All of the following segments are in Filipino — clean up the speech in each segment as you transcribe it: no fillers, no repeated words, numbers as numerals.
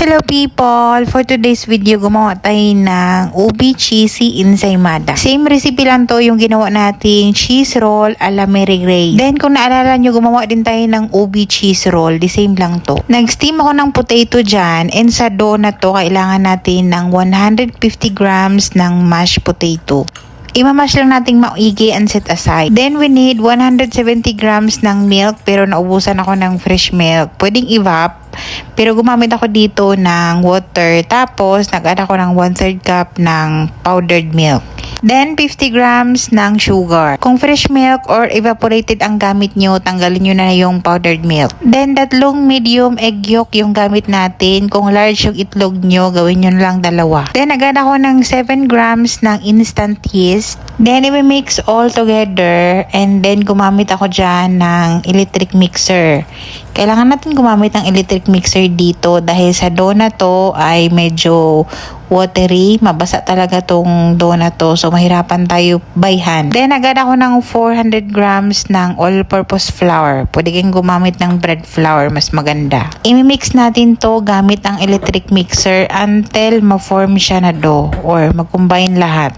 Hello people! For today's video, gumawa tayo ng ubi cheesy ensaymada. Same recipe lang to yung ginawa nating cheese roll a la Mary Grace. Then kung naalala nyo, gumawa din tayo ng ubi cheese roll. The same lang to. Nag-steam ako ng potato dyan, and sa dough na to, kailangan natin ng 150 grams ng mashed potato. Imamash lang nating maigi and set aside. Then we need 170 grams ng milk, pero naubusan ako ng fresh milk. Pwedeng evap, pero gumamit ako dito ng water. Tapos nag-add ako ng 1/3 cup ng powdered milk. Then 50 grams ng sugar. Kung fresh milk or evaporated ang gamit nyo, tanggalin nyo na yung powdered milk. Then 3 medium egg yolk yung gamit natin. Kung large yung itlog nyo, gawin nyo lang 2. Then agad ako ng 7 grams ng instant yeast. Then i-mix all together, and then gumamit ako dyan ng electric mixer. Kailangan natin gumamit ng electric mixer dito dahil sa dough na to ay medyo watery. Mabasa talaga tong dough na to, so mahirapan tayo by hand. Then agad ako ng 400 grams ng all-purpose flour. Pwede kayong gumamit ng bread flour, mas maganda. I-mix natin to gamit ang electric mixer until ma-form siya na dough or mag-combine lahat.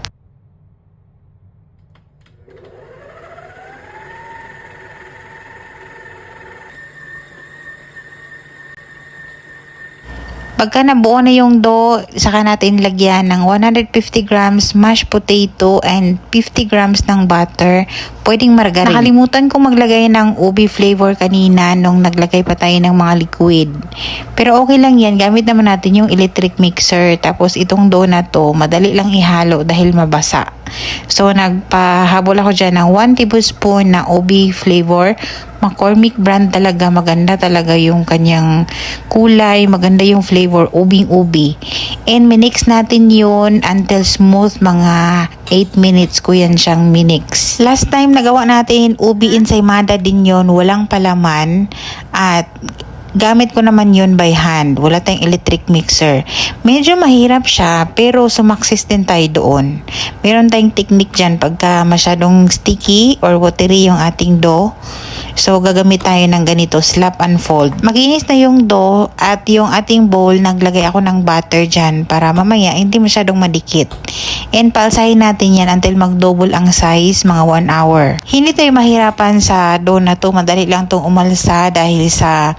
Pagka nabuo na yung dough, saka natin lagyan ng 150 grams mashed potato and 50 grams ng butter. Pwedeng margarine. Nakalimutan kong maglagay ng ubi flavor kanina nung naglagay pa tayo ng mga liquid. Pero okay lang yan. Gamit naman natin yung electric mixer. Tapos itong dough na to, madali lang ihalo dahil mabasa. So nagpahabol ako dyan ng 1 tablespoon na ubi flavor. McCormick brand talaga, maganda talaga yung kanyang kulay, maganda yung flavor, ubing-ubi. And minix natin yun until smooth, mga 8 minutes ko yan siyang minix. Last time nagawa natin ubi ensaymada din yun, walang palaman, at gamit ko naman yun by hand. Wala tayong electric mixer. Medyo mahirap siya, pero sumaksis din tayo doon. Meron tayong technique dyan pagka masyadong sticky or watery yung ating dough. So, gagamit tayo ng ganito, slap and fold. Maginis na yung dough at yung ating bowl, naglagay ako ng butter dyan para mamaya hindi masyadong madikit. And palsahin natin yan until mag-double ang size, mga 1 hour. Hindi tayo mahirapan sa dough na to. Madali lang tong umalsa dahil sa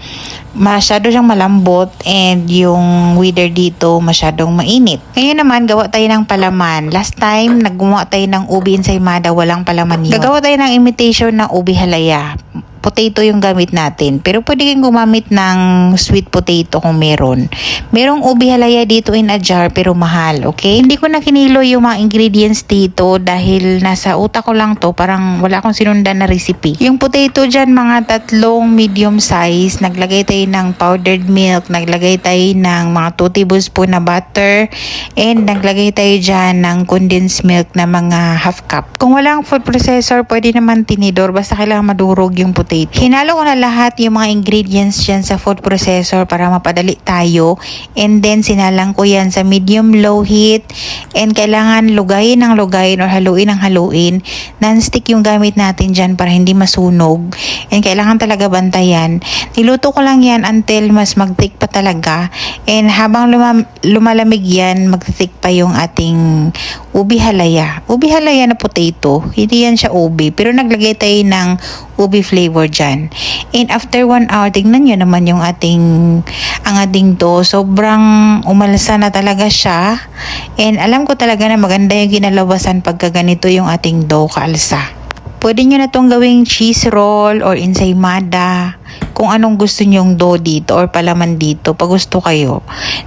masyado siyang malambot and yung weather dito masyadong mainit. Ngayon naman, gawa tayo ng palaman. Last time, naggumawa tayo ng ubi ensaymada, walang palaman yun. Gagawa tayo ng imitation na ubi halaya. Potato yung gamit natin. Pero pwede kayong gumamit ng sweet potato kung meron. Merong ubi halaya dito in a jar pero mahal, okay? Hindi ko na kinilo yung mga ingredients dito dahil nasa utak ko lang to. Parang wala akong sinundan na recipe. Yung potato dyan, mga 3 medium size. Naglagay tayo ng powdered milk. Naglagay tayo ng mga 2 tablespoon na butter. And naglagay tayo dyan ng condensed milk na mga half cup. Kung walang food processor, pwede naman tinidor. Basta kailangan madurog yung potato. Hinalo ko na lahat yung mga ingredients dyan sa food processor para mapadali tayo. And then sinalang ko yan sa medium-low heat. And kailangan lugayin ng lugayin or haluin ng haluin. Non-stick yung gamit natin dyan para hindi masunog. And kailangan talaga bantayan. Niluto ko lang yan until mas mag-thick pa talaga. And habang lumalamig yan, mag-thick pa yung ating ubi halaya. Ubi halaya na potato. Hindi yan siya ubi. Pero naglagay tayo ng ubi flavor dyan. And after 1 hour, tignan nyo naman yung ang ating dough. Sobrang umalsa na talaga siya. And alam ko talaga na maganda yung kinalabasan pagka ganito yung ating dough kaalsa. Pwede nyo na itong gawing cheese roll or ensaymada. Kung anong gusto nyong dough dito or palaman dito, pag gusto kayo.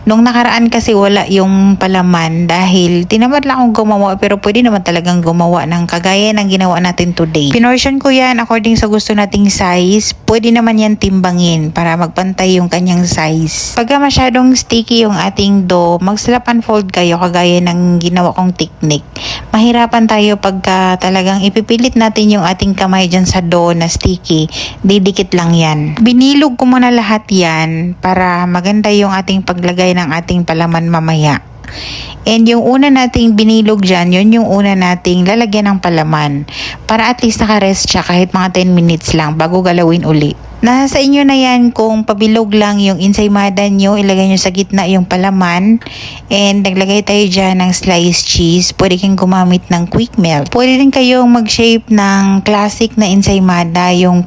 Nung nakaraan kasi wala yung palaman dahil tinamad lang akong gumawa, pero pwede naman talagang gumawa ng kagaya ng ginawa natin today. Pinortion ko yan according sa gusto nating size. Pwede naman yan timbangin para magpantay yung kanyang size. Pagka masyadong sticky yung ating dough, mag-slap and fold kayo kagaya ng ginawa kong technique. Mahirapan tayo pagka talagang ipipilit natin yung ating kamay dyan sa dough na sticky. Didikit lang yan. Binilog ko muna lahat yan para maganda yung ating paglagay ng ating palaman mamaya. And yung una nating binilog dyan, yun yung una nating lalagyan ng palaman. Para at least nakarest siya kahit mga 10 minutes lang bago galawin uli. Nasa inyo na yan kung pabilog lang yung ensaymada nyo, ilagay nyo sa gitna yung palaman. And naglagay tayo dyan ng sliced cheese. Pwede kayong gumamit ng quick melt. Pwede rin kayong mag-shape ng classic na ensaymada, yung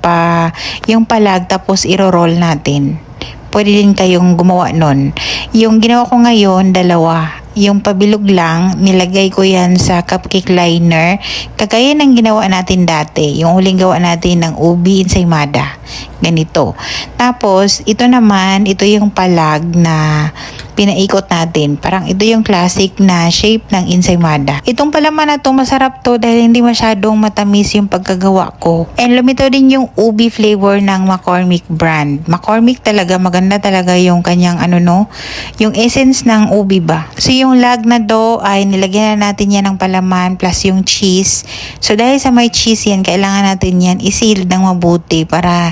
palag tapos iro-roll natin. Pwede din kayong gumawa nun. Yung ginawa ko ngayon, dalawa. Yung pabilog lang, nilagay ko yan sa cupcake liner. Kagaya ng ginawa natin dati. Yung huling gawa natin ng ubi ensaymada. Ganito. Tapos, ito naman, ito yung palag na pinaikot natin. Parang ito yung classic na shape ng ensaymada. Itong palaman na to, masarap to dahil hindi masyadong matamis yung pagkagawa ko. And lumito din yung ubi flavor ng McCormick brand. McCormick talaga, maganda talaga yung kanyang yung essence ng ubi ba. So yung lag na dough ay nilagyan na natin yan ng palaman plus yung cheese. So dahil sa may cheese yan, kailangan natin yan isil ng mabuti para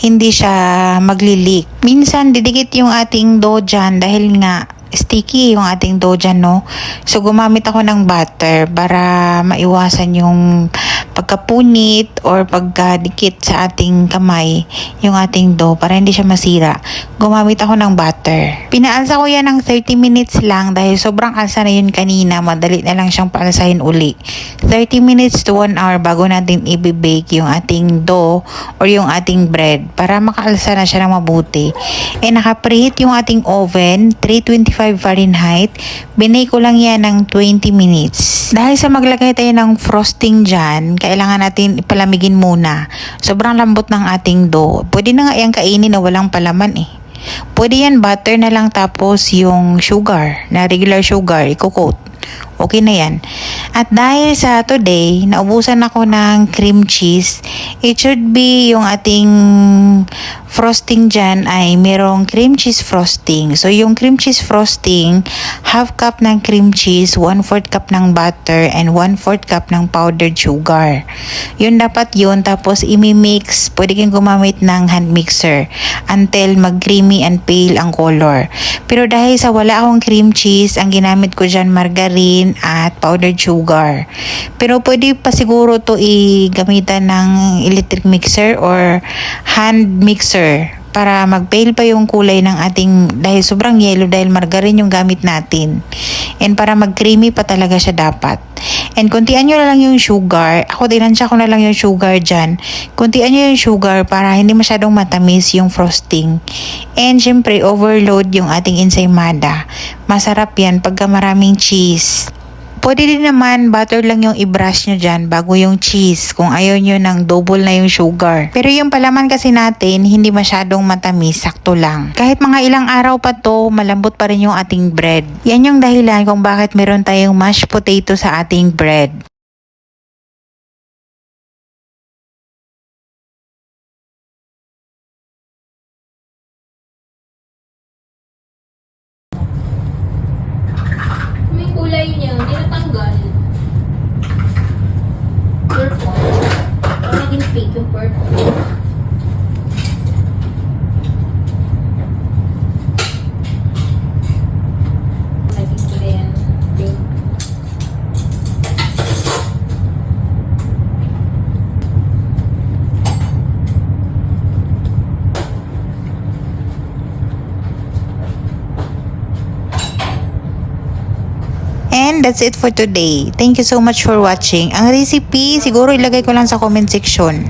hindi siya magli-leak. Minsan didikit yung ating dough dyan dahil nga sticky yung ating dough dyan, no? So gumamit ako ng butter para maiwasan yung pagkapunit or pagkadikit sa ating kamay yung ating dough para hindi siya masira. Gumamit ako ng butter. Pinaalsa ko yan ng 30 minutes lang dahil sobrang alsa na yun kanina. Madali na lang siyang paalsahin uli. 30 minutes to 1 hour bago natin i-bake yung ating dough or yung ating bread para makaalsa na siya ng mabuti. And naka-preheat yung ating oven, 325 Fahrenheit. Binake ko lang yan ng 20 minutes. Dahil sa maglagay tayo ng frosting dyan, kailangan natin ipalamigin muna. Sobrang lambot ng ating dough. Pwede na nga yung kainin na walang palaman eh. Pwede yan butter na lang tapos yung sugar, na regular sugar, i-coat. Okay na yan. At dahil sa today, naubusan ako ng cream cheese, it should be yung ating frosting dyan ay merong cream cheese frosting. So yung cream cheese frosting, half cup ng cream cheese, 1/4 cup ng butter, and 1/4 cup ng powdered sugar. Yun dapat yun. Tapos imi-mix, pwede kang gumamit ng hand mixer until mag-creamy and pale ang color. Pero dahil sa wala akong cream cheese, ang ginamit ko dyan margarine at powdered sugar. Pero pwede pa siguro to gamitan ng electric mixer or hand mixer para mag-pale pa yung kulay ng ating, dahil sobrang yellow dahil margarine yung gamit natin. And para mag-creamy pa talaga siya dapat. And kuntian nyo na lang yung sugar. Ako dinansya ko na lang yung sugar dyan. Kuntian nyo yung sugar para hindi masyadong matamis yung frosting. And syempre, overload yung ating ensaymada. Masarap yan pagka maraming cheese. Pwede din naman butter lang yung i-brush nyo dyan bago yung cheese kung ayaw nyo ng double na yung sugar. Pero yung palaman kasi natin, hindi masyadong matamis, sakto lang. Kahit mga ilang araw pa to, malambot pa rin yung ating bread. Yan yung dahilan kung bakit meron tayong mashed potato sa ating bread. May kulay niya, hindi natanggal. Purple. Naging pink yung purple. Naging kulay yan, pink. And that's it for today. Thank you so much for watching. Ang recipe, siguro ilagay ko lang sa comment section.